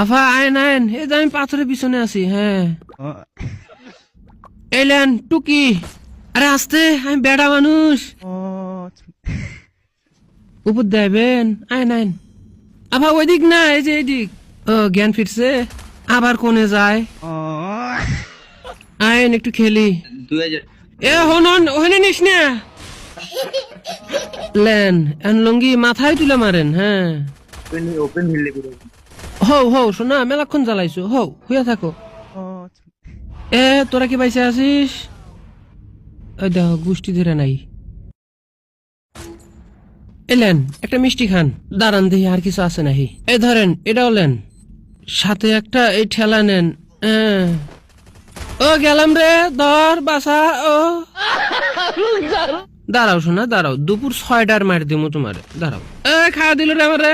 আফা আইন আইন, এই যে আমি পাথরের পিছনে আছি। হ্যাঁ এলেন টুকি। আরে আসতে, আমি বেড়া মানুষ। উপর দেবেন, আইন আইন। আফা ওই দিক না, এই যে এই দিক। ও জ্ঞান ফিরছে, আবার কোনে যায়। আইন একটু খেলি। এ হন ওখানে নিস না। লেন এন লঙ্গি মাথায় তুলে মারেন। হ্যাঁ হও হও শোনা, মেলাক্ষণ জ্বালাইছো, হও হইয়া থাকো। এ তোরা কি পাইছে আছিস? ওই দেখো গোষ্ঠী ধরে নাই। এলেন একটা মিষ্টি খান, দাঁড়ান দেখি আর কিছু আছে নাহি। এ ধরেন এটাও লেন, সাথে একটা এই ঠেলা নেন। ও গেলাম রে, ধর বাসা। ও দাঁড়াও শোনা দাঁড়াও, দুপুর 6টার মার দিমু তোমারে, দাঁড়াও। এ খাওয়া দিল রে আমারে।